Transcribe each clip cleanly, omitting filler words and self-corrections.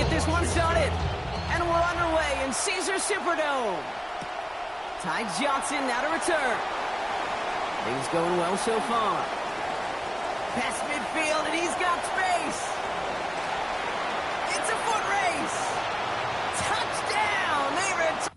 get this one started. And we're underway in Caesar Superdome. Ty Johnson now to return. Things going well so far. Past midfield, and he's got space. It's a foot race. Touchdown! They return.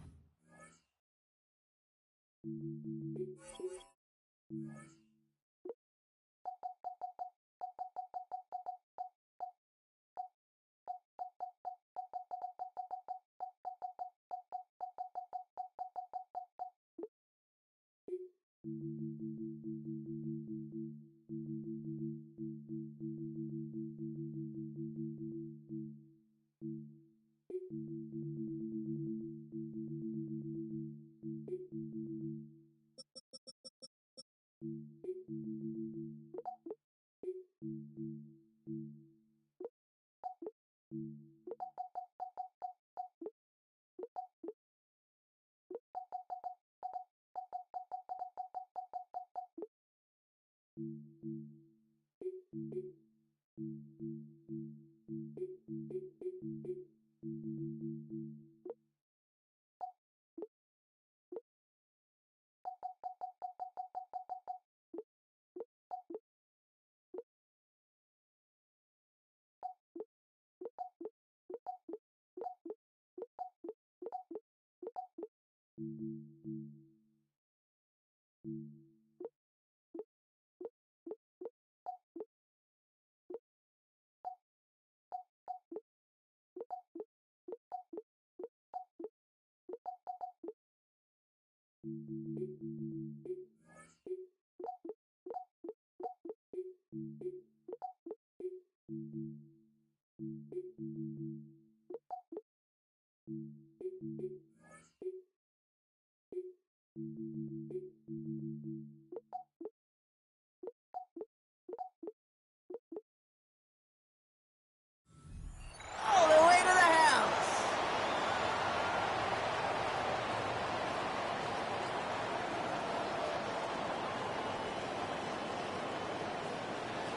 All the way to the house.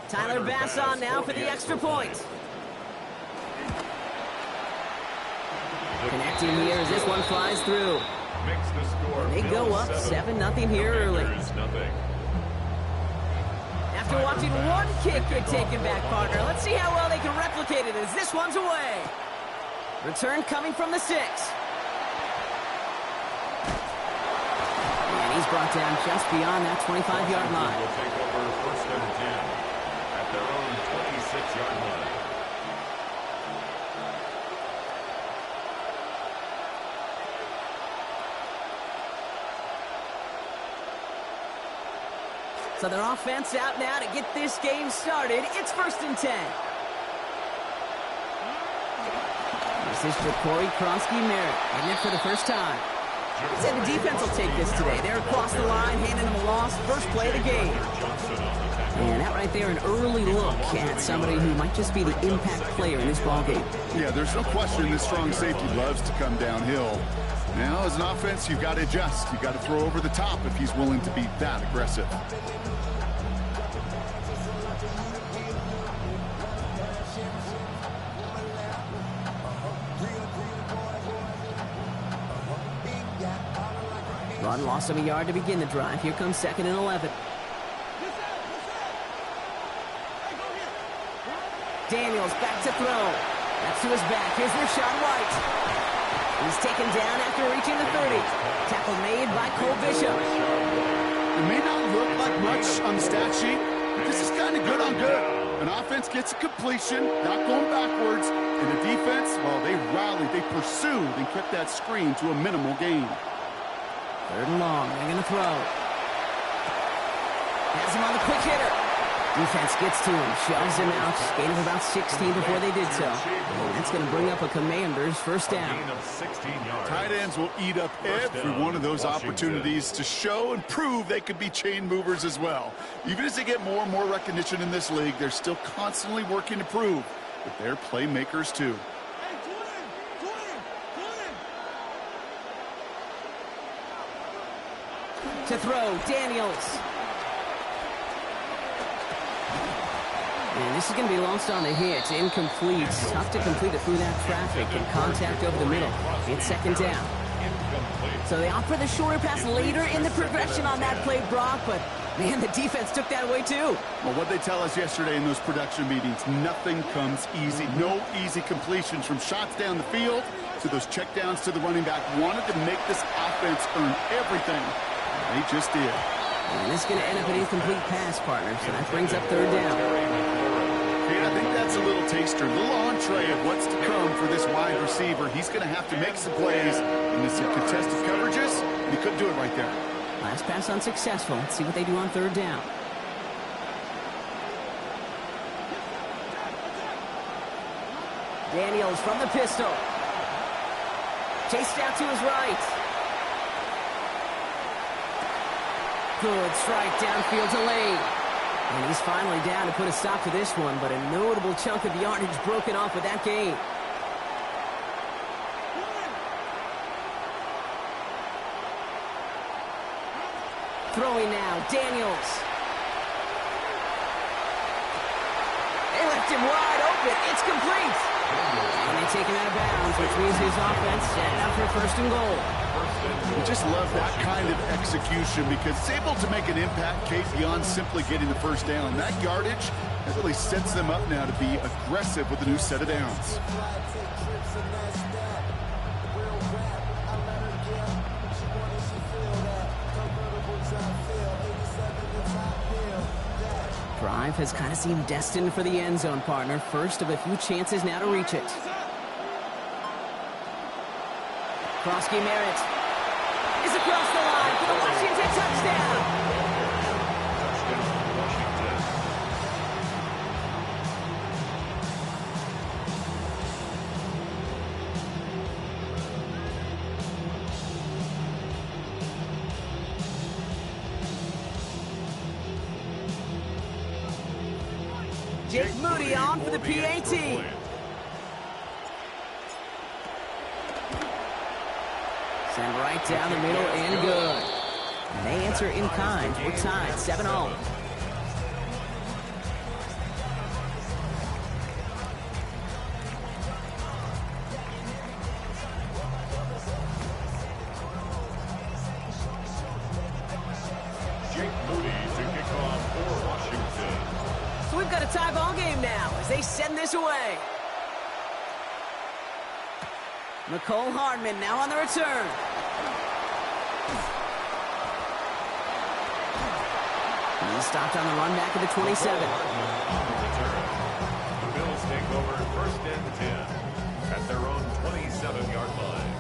Tyler Bass on now for the extra point. Connecting here as this one flies through. They go up 7-0 here early. After watching one kick get taken back, partner, let's see how well they can replicate it as this one's away. Return coming from the 6. And he's brought down just beyond that 25-yard line. Will take over first and 10 at their own 26-yard line. So their offense out now to get this game started. It's first and 10. This is Ja'Cory Kronsky-Merritt, getting it for the first time. He said the defense will take this today. They're across the line, handing them a loss. First play of the game. And that right there, an early look at somebody who might just be the impact player in this ballgame. Yeah, there's no question this strong safety loves to come downhill. Now, as an offense, you've got to adjust. You've got to throw over the top if he's willing to be that aggressive. Run loss of a yard to begin the drive. Here comes 2nd and 11. Daniels back to throw. That's to his back. Here's Rashad White. He's taken down after reaching the 30. Tackle made by Cole Bishop. It may not look like much on the stat sheet, but this is kind of good on good. An offense gets a completion, not going backwards, and the defense, well, they rallied, they pursued, and kept that screen to a minimal gain. 3rd and long. They're going to throw. Has him on the quick hitter. Defense gets to him, shoves him out. Gain of about 16 before they did so. And that's going to bring up a Commander's first down. Tight ends will eat up every one of those opportunities to show and prove they could be chain movers as well. Even as they get more and more recognition in this league, they're still constantly working to prove that they're playmakers too. To throw, Daniels. And this is going to be lost on the hit. Incomplete. Tough to complete it through that traffic and contact over the middle. It's second down. So they opt for the shorter pass later in the progression on that play, Brock, but man, the defense took that away too. Well, what they tell us yesterday in those production meetings, nothing comes easy. No easy completions from shots down the field to those checkdowns to the running back. Wanted to make this offense earn everything. They just did. And this is going to end up an incomplete pass, partner, so that brings up third down. And I think that's a little taster, a little entree of what's to come for this wide receiver. He's going to have to make some plays into some contested coverages. He couldn't do it right there. Last pass unsuccessful. Let's see what they do on third down. Daniels from the pistol. Chased out to his right. Good strike downfield to Lane. And he's finally down to put a stop to this one, but a notable chunk of yardage broken off with that gain. Throwing now, Daniels. They left him wide open. It's complete. And they take him out of bounds, which means his offense setting up for first and goal. We just love that kind of execution because it's able to make an impact, Kate, beyond simply getting the first down. That yardage, that really sets them up now to be aggressive with a new set of downs. Drive has kind of seemed destined for the end zone, partner. First of a few chances now to reach it. Krosky Merritt is across the line for the Washington touchdown. Jake Moody on for the PAT. Send right down the middle and good. And they answer in kind. We're tied 7-all. Jake Moody to kick off for Washington. So we've got a tie ball game now as they send this away. McCole Hardman now on the return. And he's stopped on the run back at the 27. The Bills take over first and 10 at their own 27-yard line.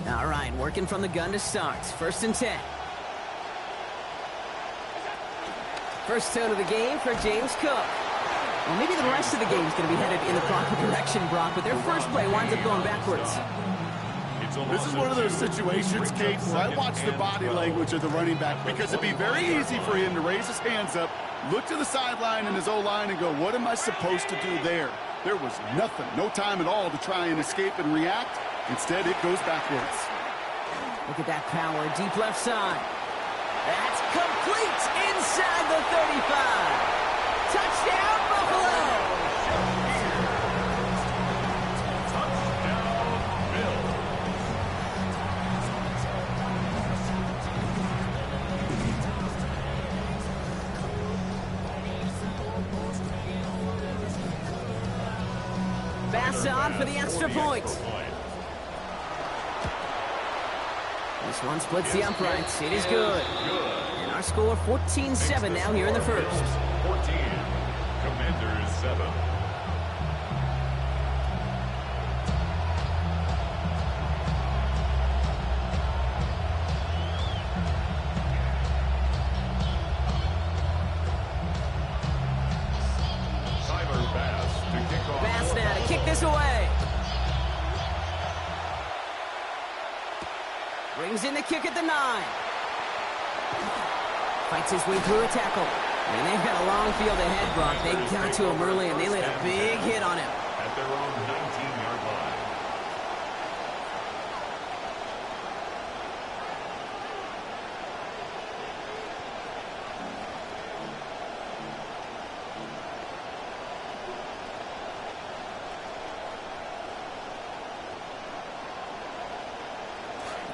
All right, working from the gun to start. First and 10. First tone of the game for James Cook. Well, maybe the rest of the game is going to be headed in the proper direction, Brock, but their first play winds up going backwards. This is one of those situations, Kate, where I watch the body language of the running back because it'd be very easy for him to raise his hands up, look to the sideline and his O-line and go, what am I supposed to do there? There was nothing, no time at all to try and escape and react. Instead, it goes backwards. Look at that power, deep left side. That's complete inside the 35. Touchdown, Buffalo! Touchdown, Bills. Bass on for the extra point. This one splits the uprights. It is good. And our score 14-7 now here in the first. 14, Commanders 7. Tyler Bass to kick off. Bass now to kick this away. Brings in the kick at the 9. Fights his way through a tackle. And they've got a long field ahead, Brock. They got to him early, and they laid a big hit on him. At their own 19-yard line.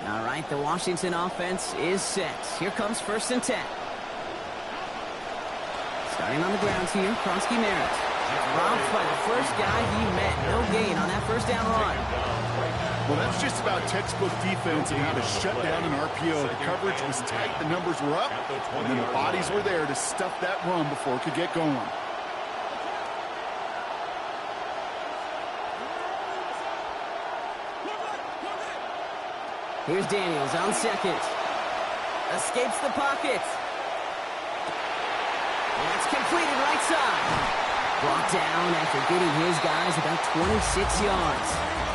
All right, the Washington offense is set. Here comes 1st and 10. Starting on the ground here, Kronsky Merritt. Robbed by the first guy he met. No gain on that first down run. Well, that's just about textbook defense and how to shut down an RPO. The coverage was tight, the numbers were up, and then the bodies were there to stuff that run before it could get going. Here's Daniels on second. Escapes the pocket. That's completed right side. Brought down after getting his guys about 26 yards.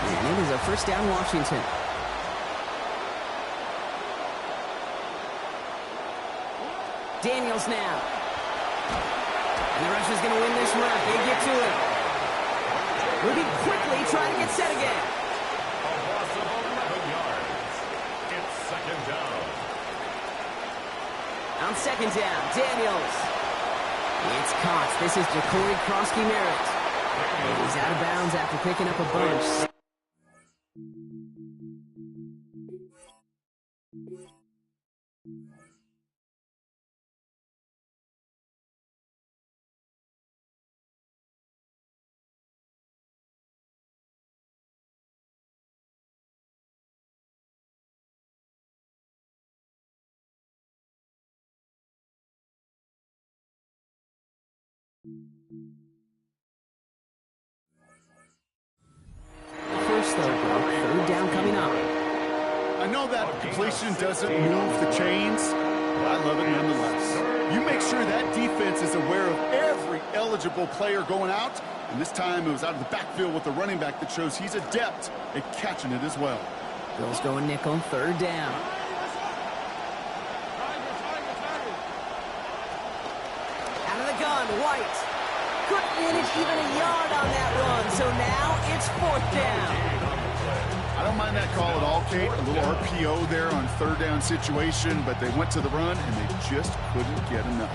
And it is a first down, Washington. Daniels now. And the Russians going to win this run. They get to it. Moving quickly, trying to get set again. On second down, Daniels. It's caught. This is Jacory Kronsky Merritt. He's out of bounds after picking up a bunch. First, though, third down coming up. I know that completion doesn't move the chains, but I love it nonetheless. You make sure that defense is aware of every eligible player going out, and this time it was out of the backfield with the running back that shows he's adept at catching it as well. Bills going nickel, third down. Out of the gun, White. Couldn't manage even a yard on that run, so now it's 4th down. I don't mind that call at all, Kate. A little RPO there on third down situation, but they went to the run, and they just couldn't get enough.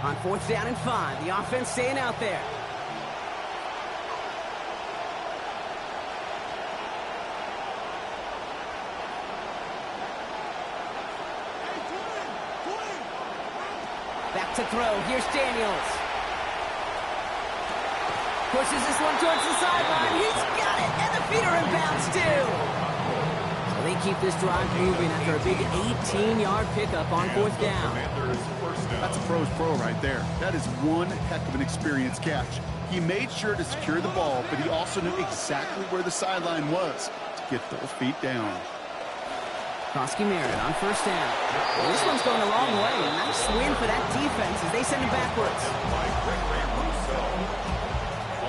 On 4th down and 5, the offense staying out there. Back to throw. Here's Daniels. Pushes this one towards the sideline. He's got it, and the feet are in bounds too. So they keep this drive moving after a big 18-yard pickup on 4th down. That's a pro's pro right there. That is one heck of an experienced catch. He made sure to secure the ball, but he also knew exactly where the sideline was to get those feet down. Kronsky Merritt on 1st down. Well, this one's going a long way. A nice win for that defense as they send it backwards.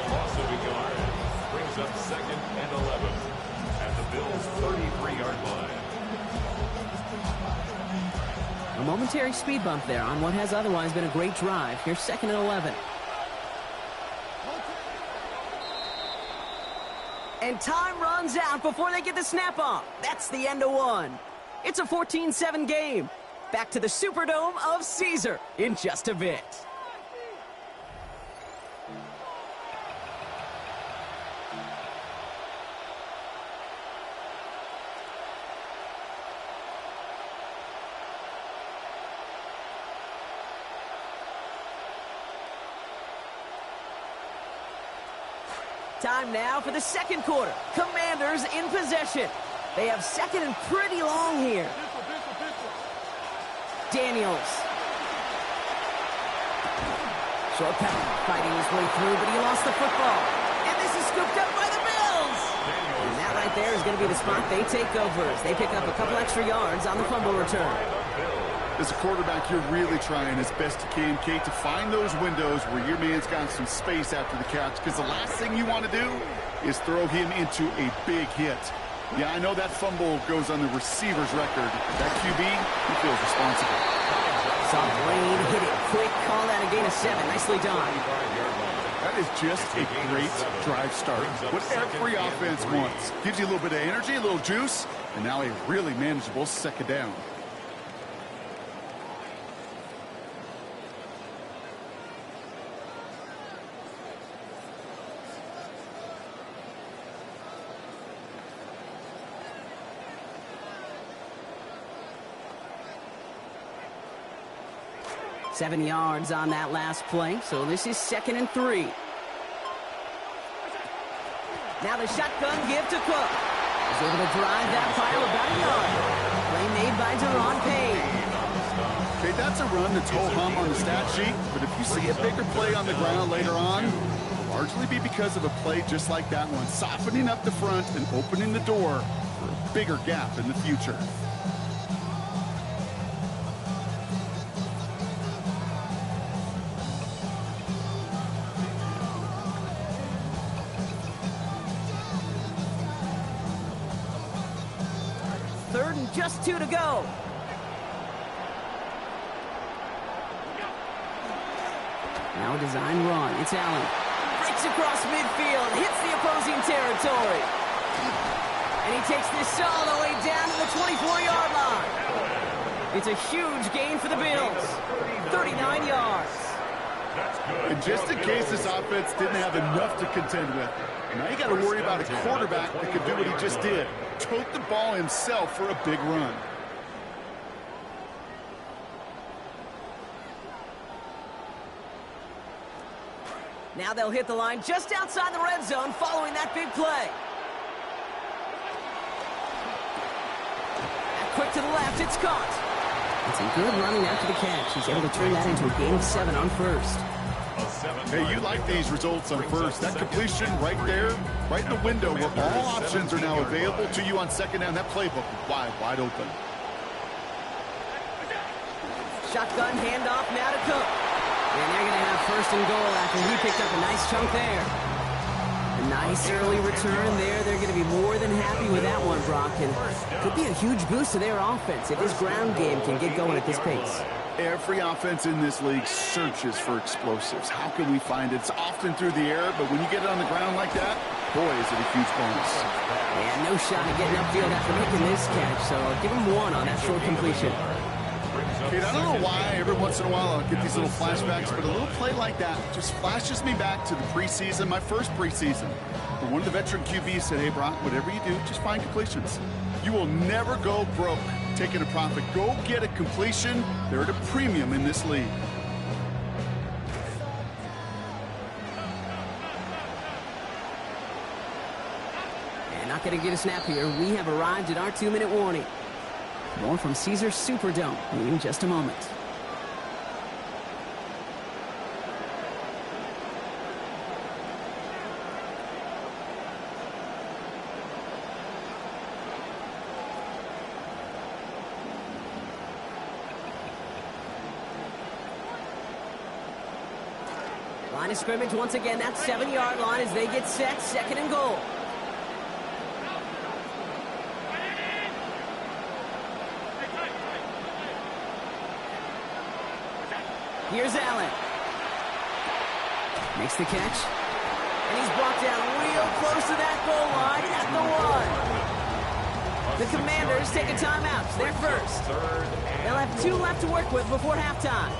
Loss of a yard brings up 2nd and 11 at the Bills' 33-yard line. A momentary speed bump there on what has otherwise been a great drive. Here's 2nd and 11. And time runs out before they get the snap off. That's the end of one. It's a 14-7 game. Back to the Superdome of Caesar in just a bit. Time now for the second quarter. Commanders in possession. They have second and pretty long here. Daniels. Short pass, fighting his way through, but he lost the football. And this is scooped up by the Bills. And that right there is going to be the spot they take over as they pick up a couple extra yards on the fumble return. As a quarterback, you're really trying as best you can, Kate, to find those windows where your man's got some space after the catch, because the last thing you want to do is throw him into a big hit. Yeah, I know that fumble goes on the receiver's record. That QB, he feels responsible. Soft lane, hit it quick, call that a gain of 7. Nicely done. That is just a great drive start. What every offense wants. Gives you a little bit of energy, a little juice, and now a really manageable second down. Seven yards on that last play, so this is 2nd and 3. Now the shotgun give to Cook. He's able to drive that pile about a yard. Play made by Deron Payne. Okay, that's a run that's ho-hum on the stat sheet, but if you see a bigger play on the ground later on, it'll largely be because of a play just like that one, softening up the front and opening the door for a bigger gap in the future. Just 2 to go. Now a design run. It's Allen. Breaks across midfield. Hits the opposing territory. And he takes this all the way down to the 24-yard line. It's a huge gain for the Bills. 39 yards. And just in case this offense didn't have enough to contend with, now you got to worry about a quarterback that could do what he just did. Tote the ball himself for a big run. Now they'll hit the line just outside the red zone following that big play. And quick to the left, it's caught. It's a good running after the catch. He's able to turn that into a gain of 7 on first. Hey, you like these results on first. That completion right there, right in the window where all options are now available to you on second down. That playbook is wide open. Shotgun handoff now to Cook. And they're going to have 1st and goal after he picked up a nice chunk there. A nice early return there. They're going to be more than happy with that one, Brock. And could be a huge boost to their offense if this ground game can get going at this pace. Every offense in this league searches for explosives. How can we find it? It's often through the air, but when you get it on the ground like that, boy, is it a huge bonus. Yeah, no shot at getting upfield after making this catch, so I'll give him 1 on that short completion. Kate, I don't know why every once in a while I'll get these little flashbacks, but a little play like that just flashes me back to the preseason, my first preseason. Where one of the veteran QBs said, hey, Brock, whatever you do, just find completions. You will never go broke taking a profit. Go get a completion. They're at a premium in this league. And not going to get a snap here. We have arrived at our 2-minute warning. More from Caesars Superdome in just a moment. Line of scrimmage once again. That 7-yard line as they get set. 2nd and goal. Here's Allen. Makes the catch. And he's brought down real close to that goal line at the 1. The Commanders take a timeout. They're first. They'll have 2 left to work with before halftime.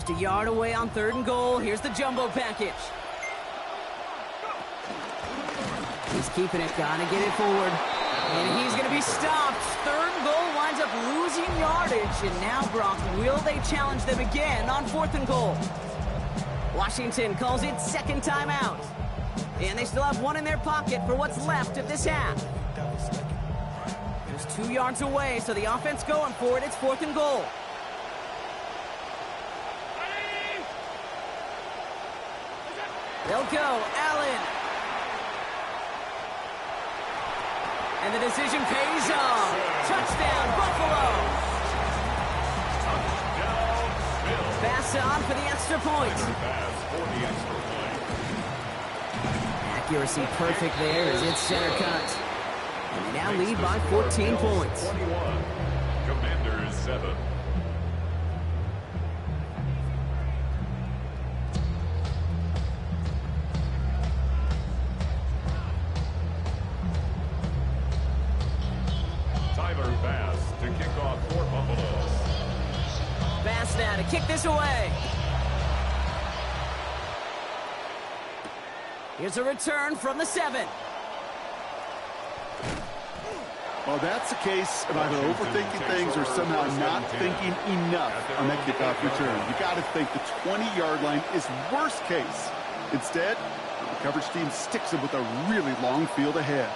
Just a yard away on 3rd and goal. Here's the jumbo package. He's keeping it, gotta get it forward. And he's gonna be stopped. 3rd and goal winds up losing yardage. And now, Brock, will they challenge them again on 4th and goal? Washington calls it 2nd timeout. And they still have one in their pocket for what's left of this half. There's 2 yards away, so the offense going for it. It's 4th and goal. They'll go. Allen. And the decision pays off. Touchdown, Buffalo. Pass on for the extra point. Accuracy perfect there as it's center cut. And they now lead by 14 points. 21. Commanders 7. To kick off for Buffalo. Bass now to kick this away. Here's a return from the 7. Well, that's the case of either overthinking things or somehow not thinking enough on that kickoff return. You got to think the 20-yard line is worst case. Instead, the coverage team sticks them with a really long field ahead.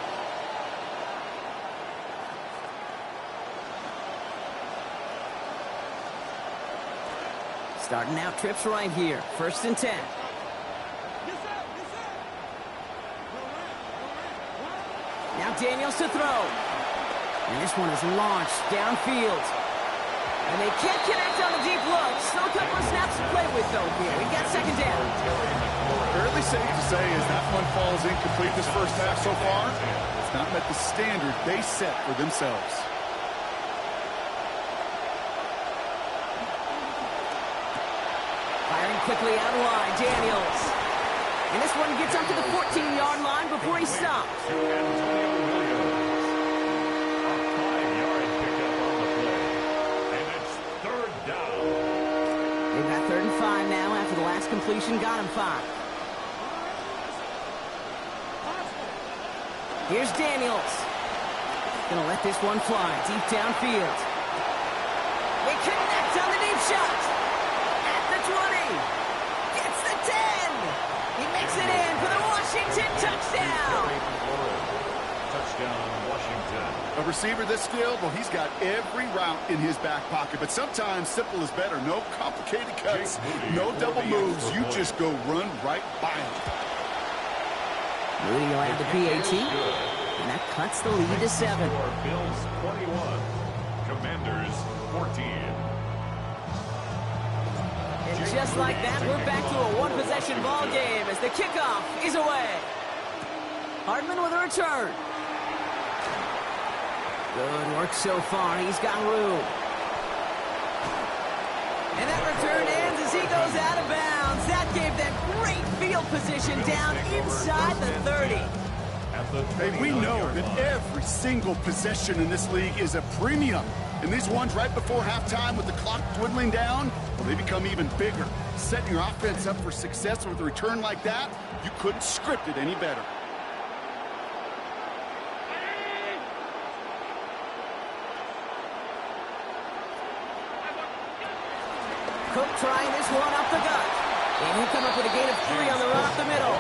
Starting out trips right here. 1st and 10. Now Daniels to throw. And this one is launched downfield. And they can't connect on the deep look. Still a couple of snaps to play with, though, here. We got 2nd down. Fairly safe to say as that one falls incomplete this first half so far, it's not met the standard they set for themselves. Quickly out wide, Daniels. And this one gets up to the 14-yard line before he stops. A 5-yard pickup on the play. And it's 3rd down. They've got 3rd and 5 now after the last completion got him 5. Here's Daniels. Gonna let this one fly deep downfield. They connect on the deep shot. At the 20. Makes it in for the Washington touchdown. Touchdown, Washington. A receiver this skilled, well, he's got every route in his back pocket, but sometimes simple is better. No complicated cuts, no double moves. You just go run right by him. Moody will add the PAT, and that cuts the lead to 7. Bills 21, Commanders 14. And just like that, we're back to a one-possession ball game as the kickoff is away. Hardman with a return. Good work so far. He's got room. And that return ends as he goes out of bounds. That gave them great field position down inside the 30. Hey, we know that every single possession in this league is a premium. And these ones right before halftime with the clock dwindling down, well, they become even bigger. Setting your offense up for success with a return like that, you couldn't script it any better. Cook trying this one up the gut. And he'll come up with a gain of 3 on the run up the middle.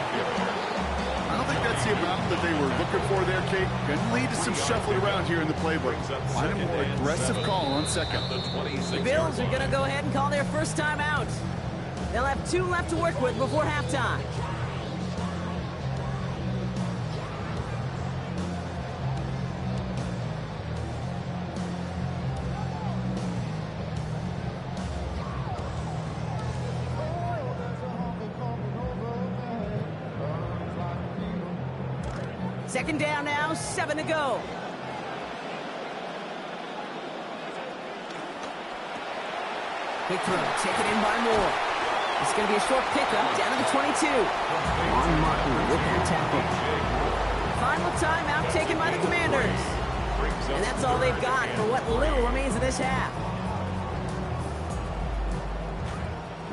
I don't think that's the amount that they were looking for there, Kate. Going to lead to some shuffling around here in the playbook. Find a more aggressive call on 2nd. The Bills are going to go ahead and call their first time out. They'll have 2 left to work with before halftime. Second down now, 7 to go. Big throw, taken in by Moore. It's going to be a short pickup down to the 22. On Martin with that tackle. Final timeout taken by the Commanders. And that's all they've got for what little remains of this half.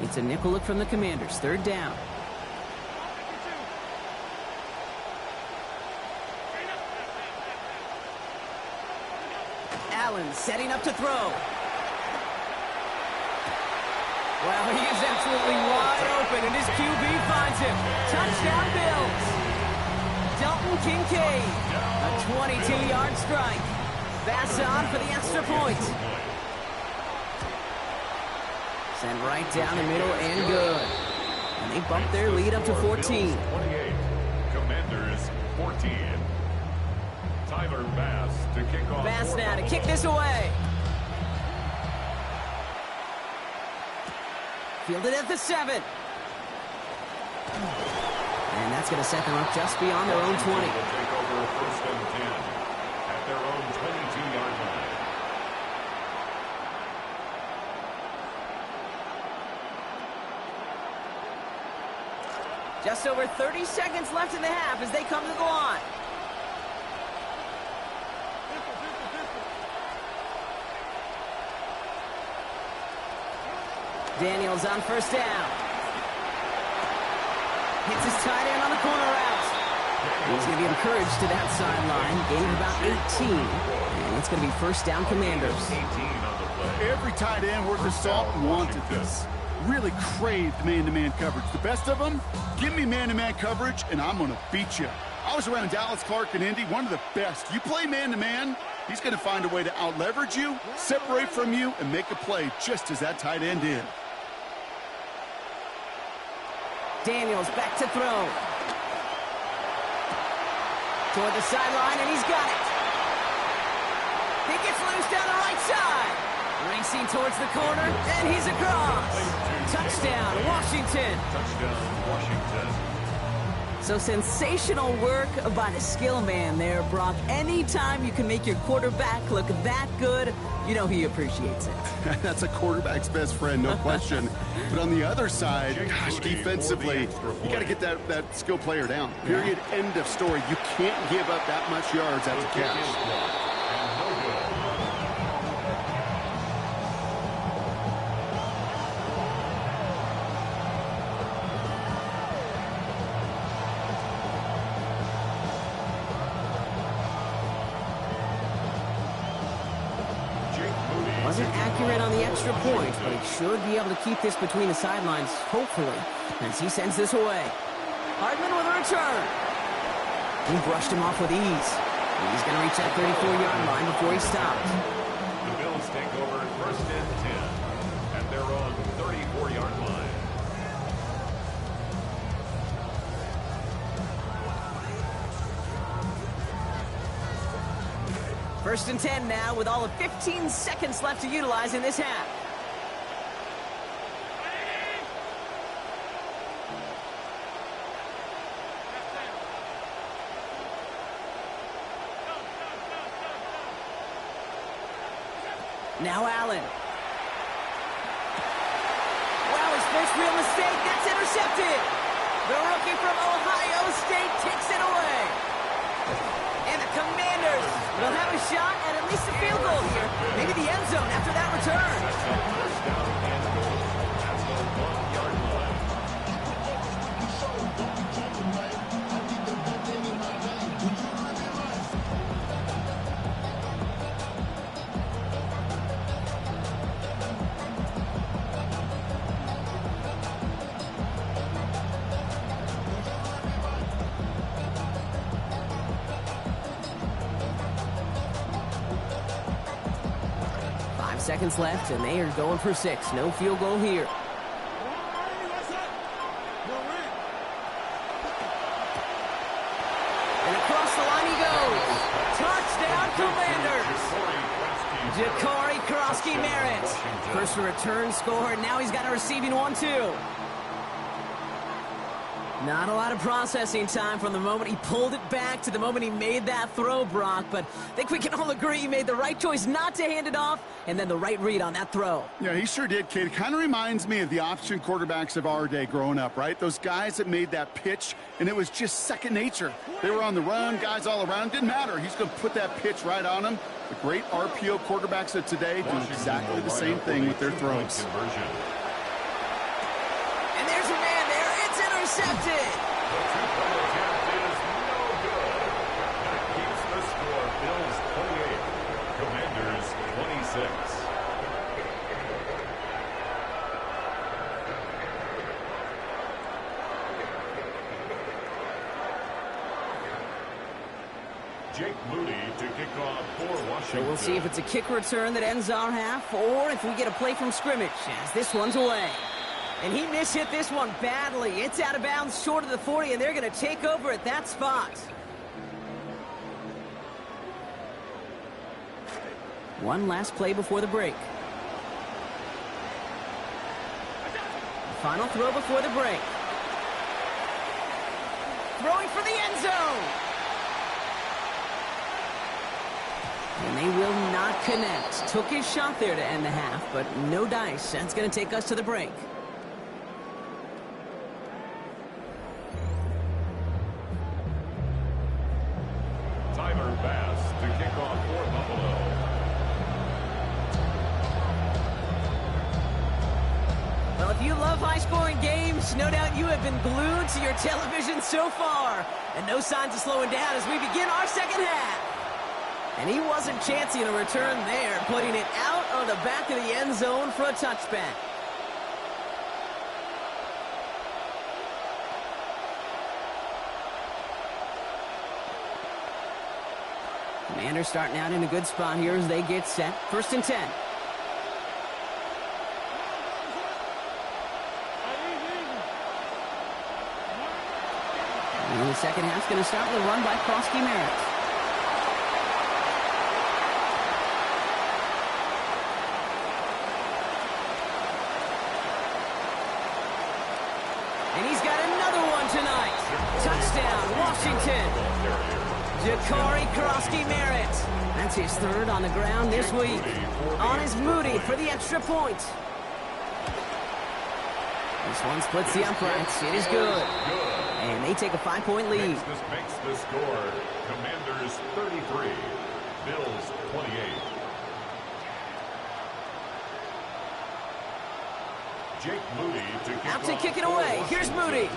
You It's a nickel look from the Commanders. Third down. Allen setting up to throw. Well, he is absolutely wide open, and his QB finds him. Touchdown, Bills. Dalton Kincaid, a 22-yard strike. Pass on for the extra point. Sent right down the middle and good. And they bump their lead up to 14. 28. Commanders 14. Tyler Bass to kick off. Bass now to kick this away. Fielded at the 7. And that's going to set them up just beyond their own 20. Will take over first and 10 at their own 22-yard line. Just over 30 seconds left in the half as they come to the line. Daniels on first down. Hits his tight end on the corner route. He's going to be encouraged to that sideline. Gain of about 18. And it's going to be first down Commanders. 18 on the play. Every tight end worth his salt wanted this. Really craved man-to-man coverage. The best of them, give me man-to-man coverage, and I'm going to beat you. I was around Dallas Clark and Indy, one of the best. You play man-to-man, he's going to find a way to out-leverage you, separate from you, and make a play just as that tight end did. Daniels back to throw. Toward the sideline, and he's got it. He gets loose down the right side. Racing towards the corner, and he's across. Touchdown, Washington. Touchdown, Washington. So sensational work by the skill man there, Brock. Anytime you can make your quarterback look that good, you know he appreciates it. That's a quarterback's best friend, no question. But on the other side, gosh, defensively, you got to get that skill player down. Period, end of story. You can't give up that much yards after catch. Wasn't accurate on the extra point, but he should be able to keep this between the sidelines, hopefully, as he sends this away. Hardman with a return. He brushed him off with ease. He's going to reach that 34-yard line before he stops. The Bills take over first and 10 at their own 34-yard line. First and 10 now with all of 15 seconds left to utilize in this half. Now Allen. Wow, his first real mistake. That's intercepted. The rookie from Ohio State takes it away. And the Commanders will have a shot at least a field goal here. Maybe the end zone after that return. First down and goal at the 1-yard line. 5 seconds left, and they are going for 6. No field goal here. And across the line he goes. Touchdown, Commanders. Ja'Cory Krosky-Merritt. First return score, and now he's got a receiving one, too. Not a lot of processing time from the moment he pulled it back to the moment he made that throw, Brock. But I think we can all agree he made the right choice not to hand it off, and then the right read on that throw. Yeah, he sure did, kid. It kind of reminds me of the option quarterbacks of our day growing up, right? Those guys that made that pitch, and it was just second nature. They were on the run, guys all around. Didn't matter. He's going to put that pitch right on him. The great RPO quarterbacks of today do exactly the same thing with their throws. intercepted. The two-point attempt is no good. That keeps the score. Bills 28, Commanders 26. Jake Moody to kick off for Washington. So we'll see if it's a kick return that ends our half or if we get a play from scrimmage as this one's away. And he mishit this one badly. It's out of bounds short of the 40, and they're going to take over at that spot. One last play before the break. The final throw before the break. Throwing for the end zone. And they will not connect. Took his shot there to end the half, but no dice. That's going to take us to the break. Tyler Bass to kick off for Buffalo. Well, if you love high-scoring games, no doubt you have been glued to your television so far. And no signs of slowing down as we begin our second half. And he wasn't chancing a return there, putting it out on the back of the end zone for a touchback. Commanders starting out in a good spot here as they get set. 1st and 10. And the second half's going to start with a run by Krosky-Merritt. And he's got another one tonight. Touchdown, Washington. Jakari Krosky-Merritt. That's his third on the ground this week. On is Moody for the extra point. This one splits the uprights. It is good. And they take a 5-point lead. This makes the score Commanders 33, Bills 28. Jake Moody to kick Out to kick it away. Here's Moody.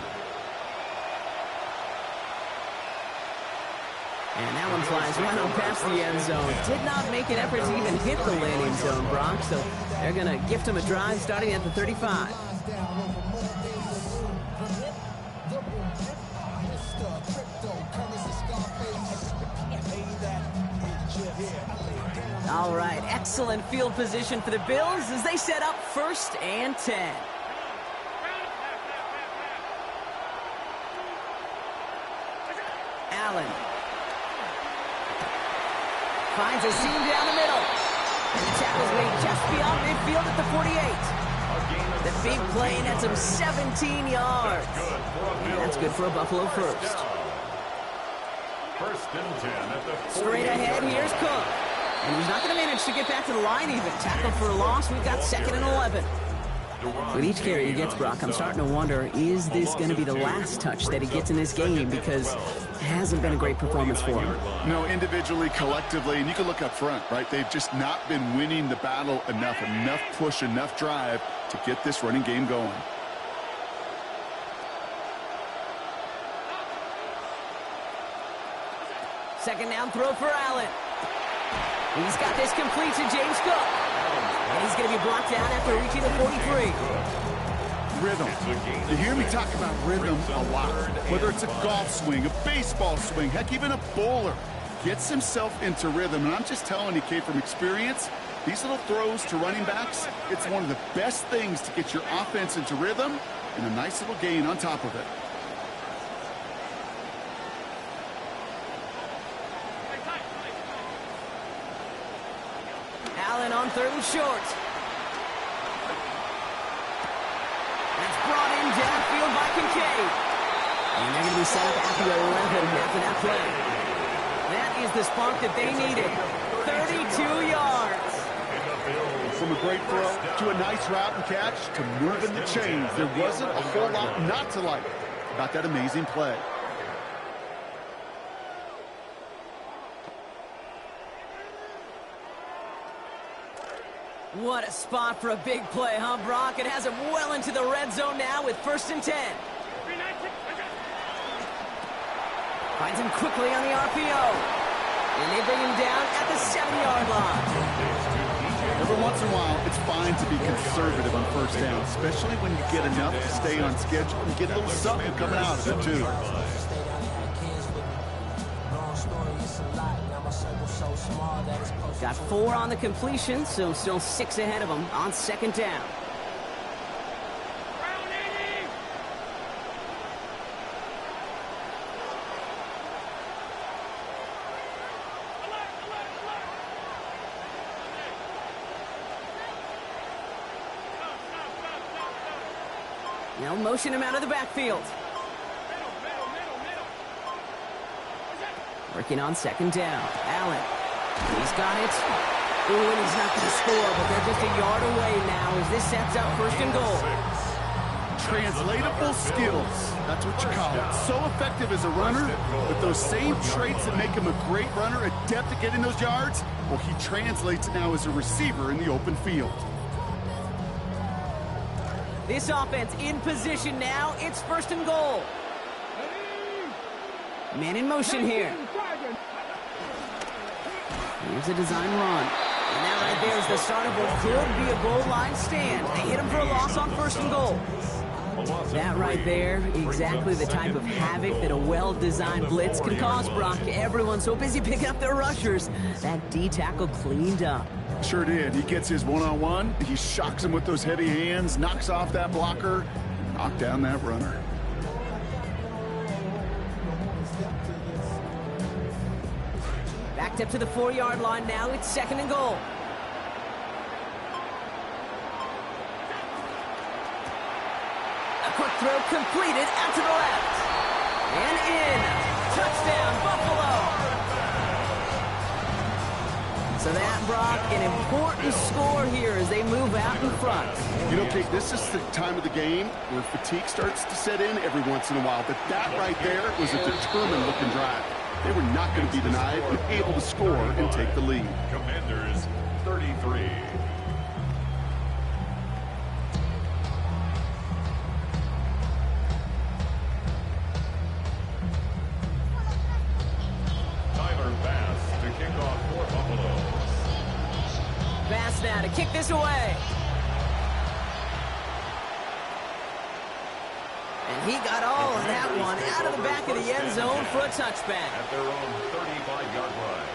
And that one flies right on past the end zone. Did not make an effort to even hit the landing zone, Brock. So they're going to gift him a drive starting at the 35. All right, excellent field position for the Bills as they set up 1st and 10. Allen finds a seam down the middle. And the tackle's made just beyond midfield at the 48. The big play nets him 17 yards. And that's good for a Buffalo first. 1st and 10 at the 48. Straight ahead, here's Cook. And he's not going to manage to get back to the line even. Tackle for a loss. We've got 2nd and 11. With each carry he gets, Brock, I'm starting to wonder, is this going to be the last touch that he gets in this game? Because it hasn't been a great performance for him. No, individually, collectively, and you can look up front, right? They've just not been winning the battle enough push, enough drive to get this running game going. Second down throw for Allen. He's got this complete to James Cook. And he's going to be blocked down after reaching the 43. Rhythm. You hear me talk about rhythm a lot. Whether it's a golf swing, a baseball swing, heck, even a bowler gets himself into rhythm. And I'm just telling you, Kate, from experience, these little throws to running backs, it's one of the best things to get your offense into rhythm and a nice little gain on top of it. Allen on 3rd and short. That's brought in downfield by Kincaid. And they're going to be set up at the 11 after that play. That is the spark that they needed. 32 yards. From a great throw to a nice route and catch to moving the chains. There wasn't a whole lot not to like about that amazing play. What a spot for a big play, huh, Brock? It has him well into the red zone now with 1st and 10. Finds him quickly on the RPO. And they bring him down at the 7-yard line. Every once in a while, it's fine to be conservative on first down, especially when you get enough to stay on schedule and get a little something coming out of it, too. Got 4 on the completion, so still 6 ahead of him on second down. They'll motion him out of the backfield. Working on second down. Allen. He's got it. Ooh, and he's not going to score, but they're just a yard away now as this sets up first and goal. Translatable skills. That's what you call it. So effective as a runner, but those same traits that make him a great runner, adept at getting those yards, well, he translates it now as a receiver in the open field. This offense in position now. It's first and goal. Man in motion here. Here's a design run. And that right there is the start of what could be a goal line stand. They hit him for a loss on first and goal. That right there, exactly the type of havoc that a well-designed blitz can cause, Brock. Everyone's so busy picking up their rushers. That D-tackle cleaned up. Sure did. He gets his one-on-one. He shocks him with those heavy hands, knocks off that blocker, knock down that runner. Backed up to the 4-yard line now. It's second and goal. A quick throw completed out to the left. And in. Touchdown, Buffalo. So that, Brock, an important score here as they move out in front. You know, Kate, this is the time of the game where fatigue starts to set in every once in a while. But that right there was a determined-looking drive. They were not going to be denied and able to score and take the lead. Commanders 33. Pass now to kick this away. And he got all of that one out of the back of the end zone for a touchback. At their own 35-yard line.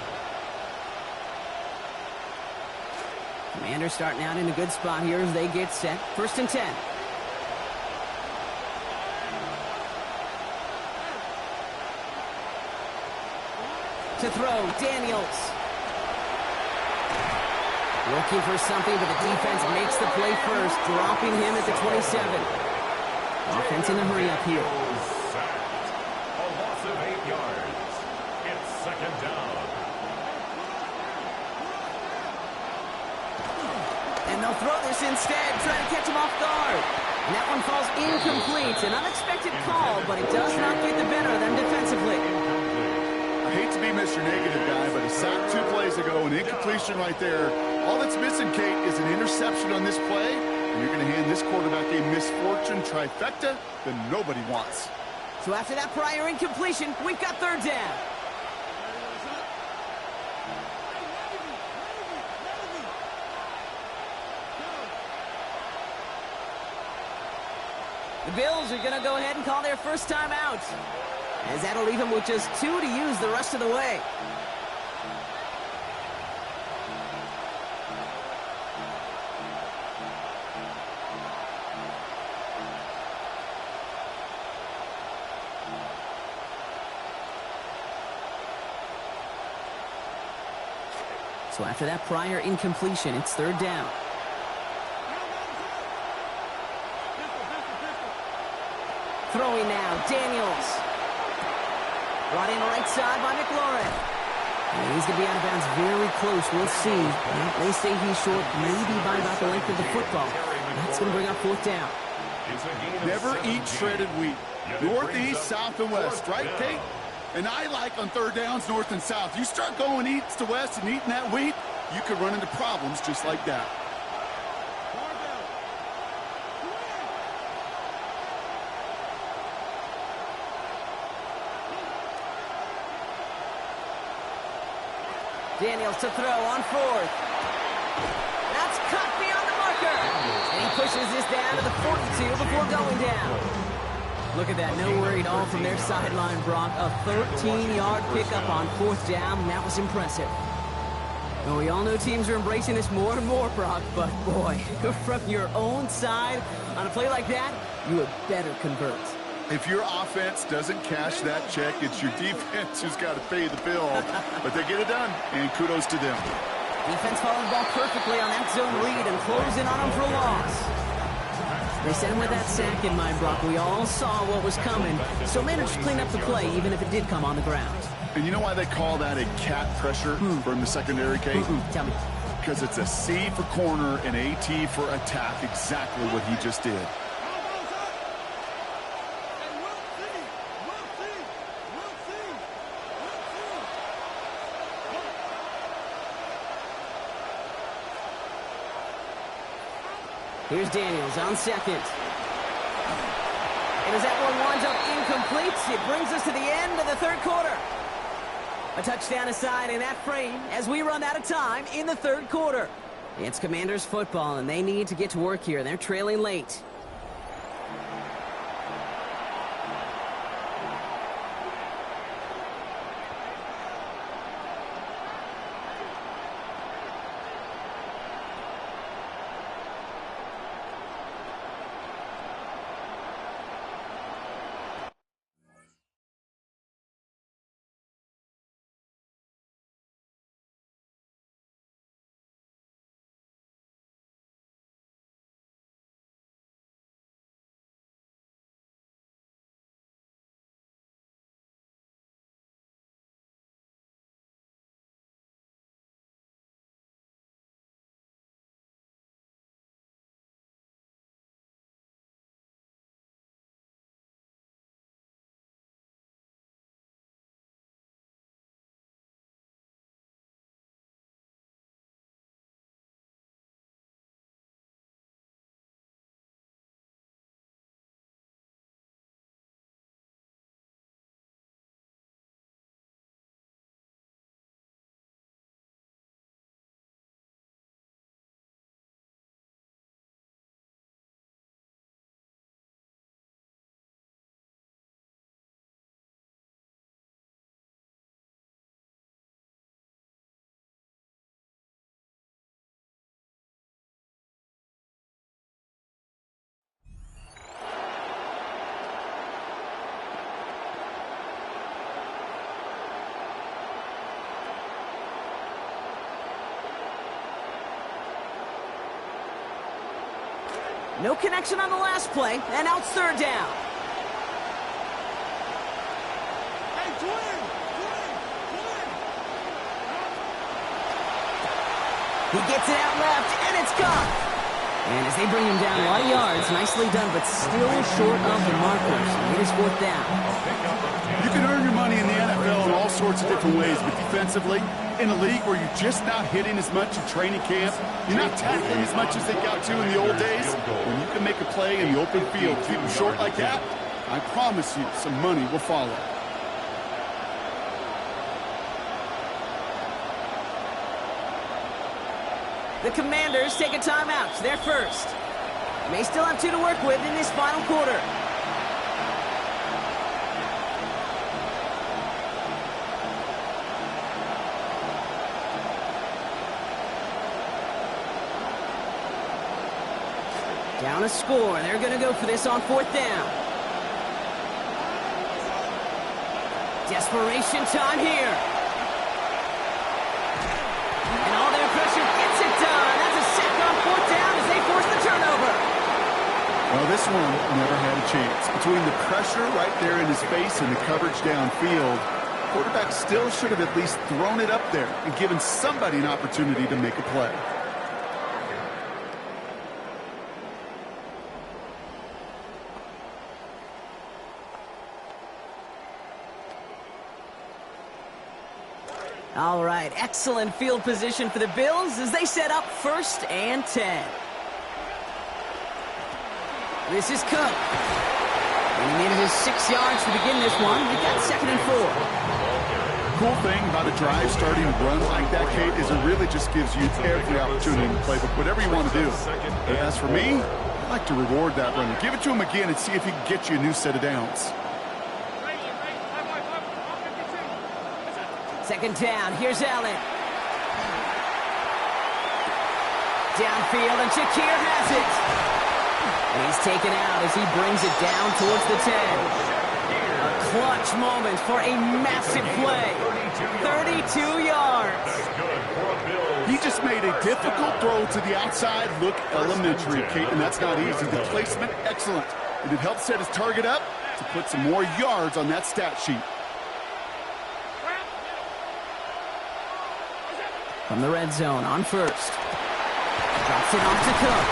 Commanders starting out in a good spot here as they get set. First and 10. To throw, Daniels. Looking for something, but the defense makes the play first, dropping him at the 27. Offense in a hurry up here. Sacked. A loss of 8 yards. It's second down. And they'll throw this instead, trying to catch him off guard. And that one falls incomplete. An unexpected call, but it does not get the better of them defensively. I hate to be Mr. Negative guy, but a sack 2 plays ago, an incompletion right there. All that's missing, Kate, is an interception on this play, and you're going to hand this quarterback a misfortune trifecta that nobody wants. So after that prior incompletion, we've got third down. The Bills are going to go ahead and call their first time out, as that'll leave them with just 2 to use the rest of the way. So after that prior incompletion, it's third down. Throwing now, Daniels. Brought in right side by McLaurin. And he's going to be out of bounds very close. We'll see. They say he's short, maybe by about the length of the football. That's going to bring up fourth down. Never eat shredded wheat. Northeast, south, and west, right, Kate? And I like on third downs, north and south. You start going east to west and eating that wheat, you could run into problems just like that. Daniels to throw on fourth. That's cut beyond the marker. And he pushes this down to the 42 before going down. Look at that, no worry at all from their sideline, Brock. A 13-yard pickup on fourth down, and that was impressive. Well, we all know teams are embracing this more and more, Brock, but boy, from your own side, on a play like that, you had better convert. If your offense doesn't cash that check, it's your defense who's got to pay the bill. But they get it done, and kudos to them. Defense followed the ball perfectly on that zone read and closed in on them for a loss. They sent him with that sack in mind, Brock. We all saw what was coming, so managed to clean up the play, even if it did come on the ground. And you know why they call that a cat pressure from the secondary, Kate? Tell me. Because it's a C for corner and a T for attack, exactly what he just did. Here's Daniels on second. And as that one winds up incomplete, it brings us to the end of the third quarter. A touchdown aside in that frame as we run out of time in the third quarter. It's Commanders football, and they need to get to work here. They're trailing late. No connection on the last play, and now it's third down. Hey, twin! He gets it out left, and it's gone. And as they bring him down, a lot of yards, nicely done, but still short of the markers. It is fourth down. You can earn your money in the NFL in all sorts of different ways, but defensively, in a league where you're just not hitting as much in training camp, you're not tackling as much as they got to in the old days, when you can make a play in the open field, keep them short like that, I promise you some money will follow. The Commanders take a timeout. They're first. May still have two to work with in this final quarter. Down a score. They're going to go for this on fourth down. Desperation time here. And all their pressure gets it done. That's a sack on fourth down as they force the turnover. Well, this one never had a chance. Between the pressure right there in his face and the coverage downfield, quarterback still should have at least thrown it up there and given somebody an opportunity to make a play. All right, excellent field position for the Bills as they set up 1st and 10. This is Cook. And he needed his 6 yards to begin this one. He got 2nd and 4. cool thing about a drive starting to run like that, Kate, is it really just gives you every opportunity to play whatever you want to do. But as for me, I like to reward that runner. Give it to him again and see if he can get you a new set of downs. Second down, here's Allen. Downfield, and Shakir has it. And he's taken out as he brings it down towards the 10. A clutch moment for a massive play. 32 yards. He just made a difficult throw to the outside look elementary, Kate, and that's not easy. The placement, excellent. And it helped set his target up to put some more yards on that stat sheet. From the red zone on first. Drops it off to Cook.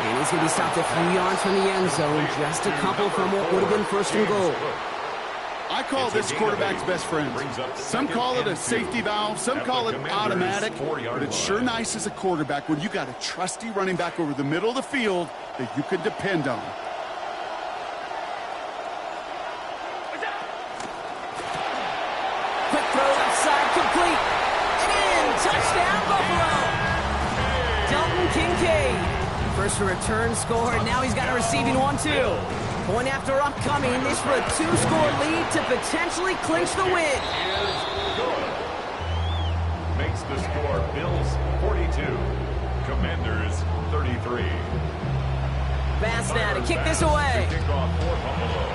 And he's going to be stopped a few yards from the end zone. Just a couple from what would have been first and goal. I call this quarterback's best friend. Some call it a safety valve. Some call it automatic. But it's sure nice as a quarterback when you got a trusty running back over the middle of the field that you can depend on. Quick throw outside, complete. And in, touchdown, Buffalo. Dalton Kincaid. First a return score, and now he's got a receiving one, too. Point after upcoming, this for a 2-score lead to potentially clinch the win. Makes the score Bills 42, Commanders 33. Pass now to kick this away. Kickoff for Buffalo.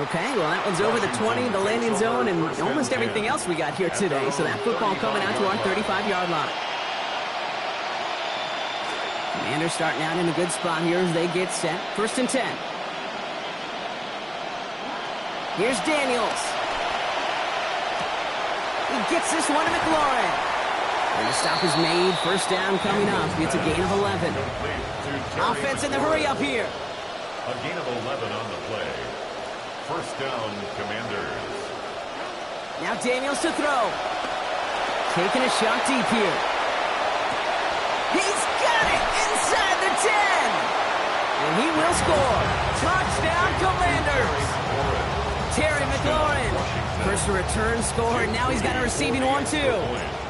Okay, well, that one's over the 20, the landing zone, and almost everything else we got here today. So that football coming out to our 35-yard line. Commanders starting out in a good spot here as they get set. First and 10. Here's Daniels. He gets this one to McLaurin. And the stop is made. First down coming up. It's a gain of 11. Offense in the hurry up here. A gain of 11 on the play. First down, Commanders. Now Daniels to throw. Taking a shot deep here. He's got it inside the 10. And he will score. Touchdown, Commanders. Terry McLaurin. First a return score, and now he's got a receiving one, too.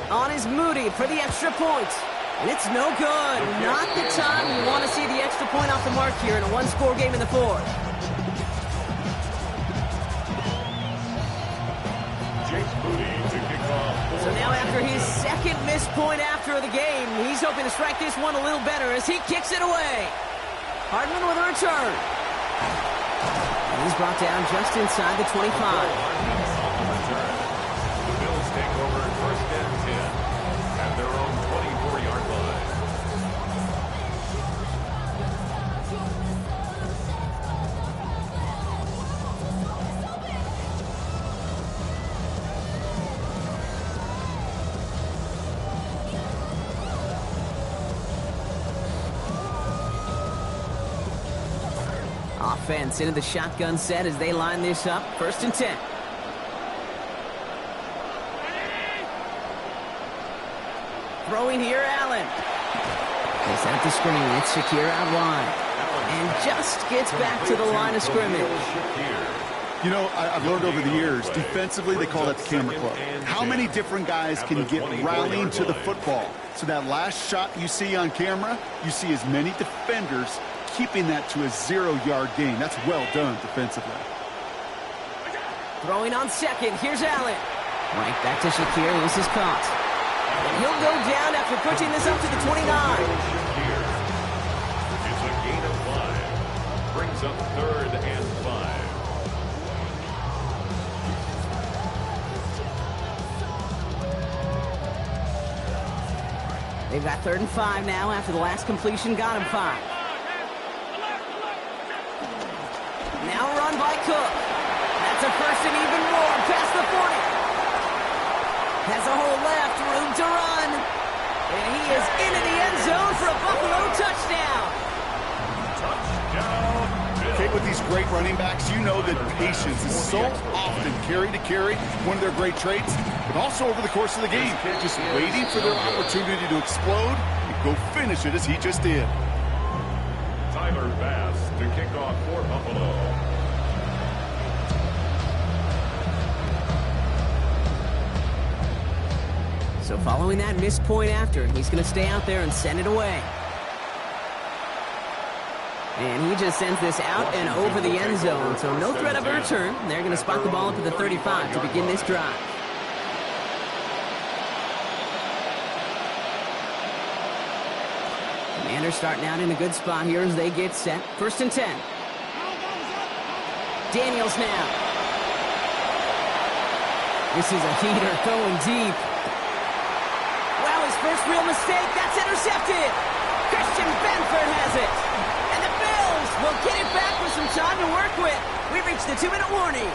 On his Moody for the extra point. And it's no good. Not the time you want to see the extra point off the mark here in a one-score game in the fourth. So now after his second missed point after the game, he's hoping to strike this one a little better as he kicks it away. Hardman with a return. And he's brought down just inside the 25. The Bills take over first and 10 at their own 24-yard line. Offense into the shotgun set as they line this up. First and 10. Throwing here, Allen. It's at the screen. It's Shakir out wide. And just gets back to the line of scrimmage. You know, I've learned over the years, defensively, they call that the camera club. How many different guys can get rallying to the football? So that last shot you see on camera, you see as many defenders keeping that to a 0-yard gain. That's well done defensively. Throwing on second. Here's Allen. Right back to Shakir. This is caught. And he'll go down after pushing this up to the 29. It's a gain of 5. Brings up third and 5. They've got third and 5 now after the last completion got him 5. Now run by Cook. That's a first and even more past the 40. Has a hole left, room to run. And he is into the end zone for a Buffalo touchdown. Okay, with these great running backs, you know that patience is so often carry to carry, one of their great traits, but also over the course of the game, just waiting for their opportunity to explode and go finish it as he just did. Tyler Bass to kick off for Buffalo. following that missed point after, he's going to stay out there and send it away. And he just sends this out and over the end zone, so no threat of a return. They're going to spot the ball up at the 35 to begin this drive. Commanders starting out in a good spot here as they get set. 1st and 10. Daniels now. This is a heater going deep. Wow, his first real mistake. That's intercepted. Christian Benford has it. And the Bills will get it back with some time to work with. We've reached the 2-minute warning.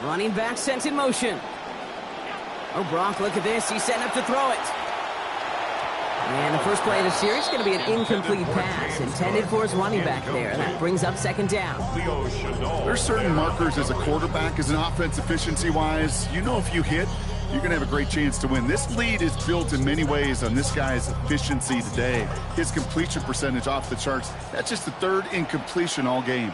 Running back sent in motion. Oh, Brock, look at this. He's setting up to throw it. And the first play of the series is going to be an incomplete pass intended for his running back there. That brings up 2nd down. There's certain markers as a quarterback, as an offense efficiency-wise. You know if you hit, you're going to have a great chance to win. This lead is built in many ways on this guy's efficiency today. His completion percentage off the charts. That's just the 3rd incompletion all game.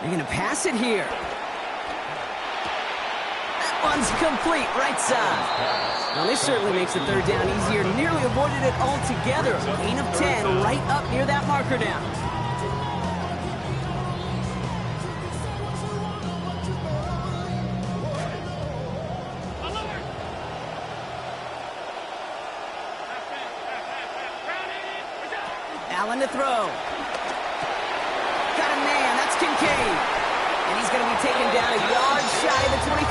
They're going to pass it here. That one's complete, right side. Well, this certainly makes the 3rd down easier. Nearly avoided it altogether. Gain of 10 right up near that marker down. Allen to throw. Got a man. That's Kincaid. And he's going to be taken down a yard shy of the 25.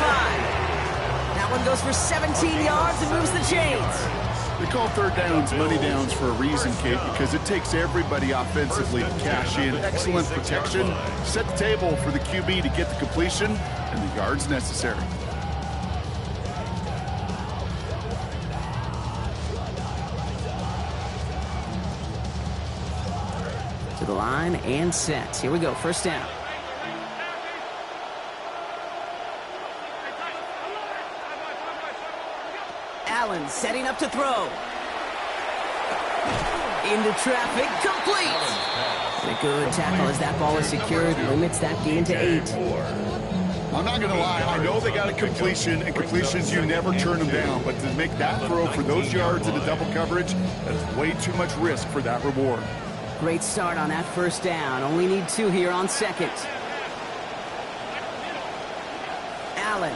That one goes for 17 yards and moves the chains. They call 3rd downs money downs for a reason, Kate, because it takes everybody offensively to cash in. Excellent protection. Set the table for the QB to get the completion and the yards necessary. To the line and set. Here we go. 1st down. Allen setting up to throw. Into traffic. Complete. And a good tackle as that ball is secured. Limits that gain to 8. I'm not going to lie. I know they got a completion, and completions, you never turn them down. But to make that throw for those yards in the double coverage, that's way too much risk for that reward. Great start on that 1st down. Only need 2 here on 2nd. Allen.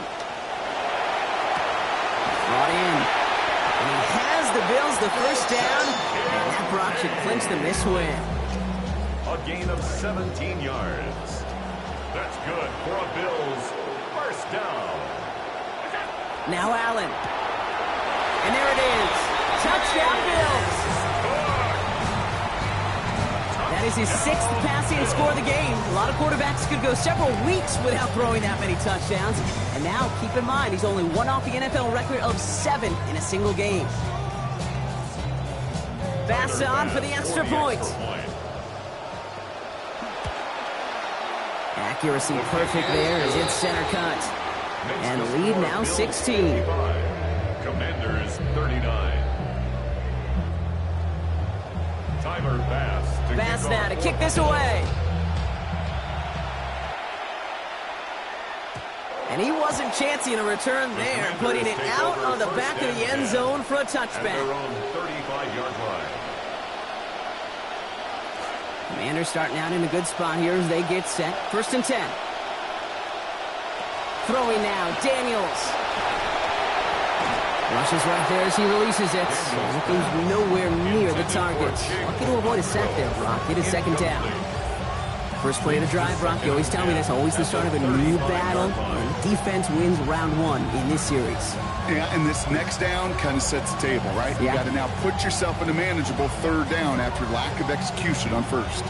Brought in. And he has the Bills the 1st down. And that Brock should clinch them this win. A gain of 17 yards. That's good for a Bills 1st down. Now Allen. And there it is. Touchdown Bills. That is his 6th passing score of the game. A lot of quarterbacks could go several weeks without throwing that many touchdowns. And now, keep in mind, he's only 1 off the NFL record of 7 in a single game. Pass on for the extra point. Accuracy perfect there as it's center cut. And the lead now 16. Commanders 39. Timer pass. Pass now to kick this away. And he wasn't chancing a return there, putting it out on the back of the end zone for a touchback. Their own 35-yard line. Commanders starting out in a good spot here as they get set. 1st and 10. Throwing now, Daniels. Rushes right there as he releases it. Looking nowhere near the target. Lucky to avoid a sack there, Brock. It is 2nd down. First play of the drive, Brock, you always tell me that's always the start of a new battle, and defense wins round one in this series. Yeah, and this next down kind of sets the table, right? You got to now put yourself in a manageable third down after lack of execution on first.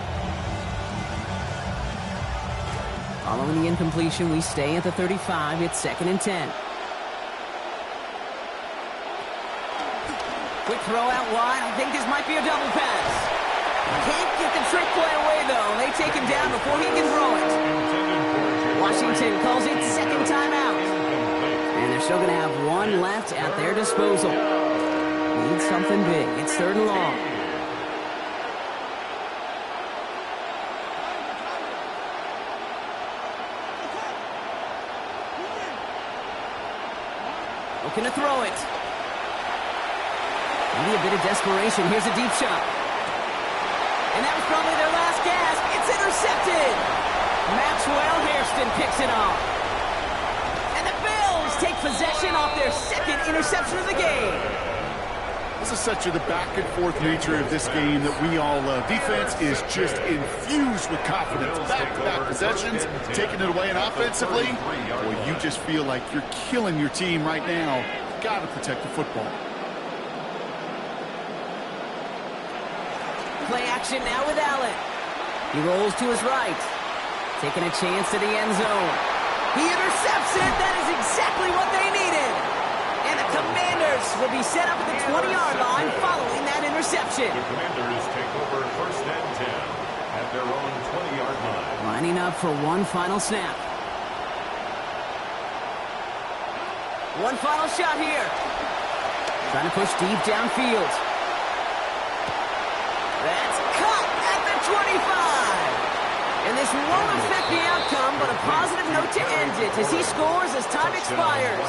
Following the incompletion, we stay at the 35. It's 2nd and 10. Quick throw out wide. I think this might be a double pass. Can't get the trick play away, though. They take him down before he can throw it. Washington calls it second timeout. And they're still going to have one left at their disposal. Need something big. It's 3rd and long. Looking to throw it. Maybe a bit of desperation. Here's a deep shot. And that was probably their last gasp. It's intercepted. Maxwell Hairston picks it off. And the Bills take possession off their 2nd interception of the game. This is such the back-and-forth nature of this game that we all love. Defense is just infused with confidence. Back-to-back possessions, taking it away, and offensively, boy, you just feel like you're killing your team right now. You've got to protect the football. Play action now with Allen. He rolls to his right. Taking a chance to the end zone. He intercepts it. That is exactly what they needed. And the Commanders will be set up at the 20-yard line following that interception. The Commanders take over 1st and 10 at their own 20-yard line. Lining up for one final snap. One final shot here. Trying to push deep downfield. That's cut at the 25. And this won't affect the outcome, but a positive note to end it as he scores as time expires.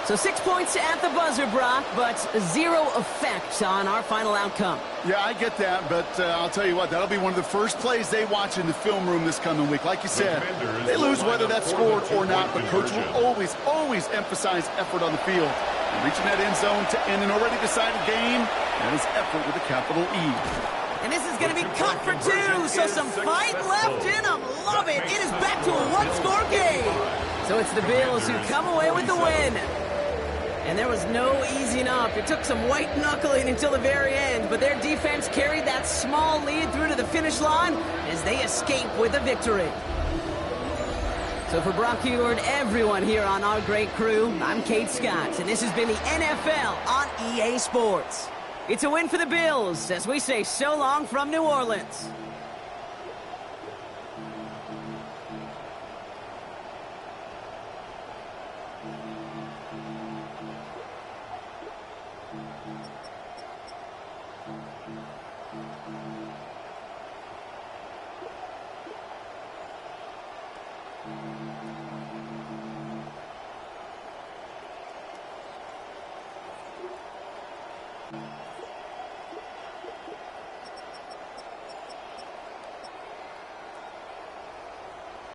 So 6 points at the buzzer, Brock, but 0 effect on our final outcome. Yeah, I get that, but I'll tell you what, that'll be one of the first plays they watch in the film room this coming week. Like you said, they lose whether that's scored or not, but Coach will always emphasize effort on the field. And reaching that end zone to end an already decided game, that is effort with a capital E. And this is going to be cut for 2, so some fight left in them. Love it. It is back to a one-score game. So it's the Bills who come away with the win. And there was no easing up. It took some white knuckling until the very end, but their defense carried that small lead through to the finish line as they escape with a victory. So for Brock Huard, everyone here on our great crew, I'm Kate Scott, and this has been the NFL on EA Sports. It's a win for the Bills as we say so long from New Orleans. You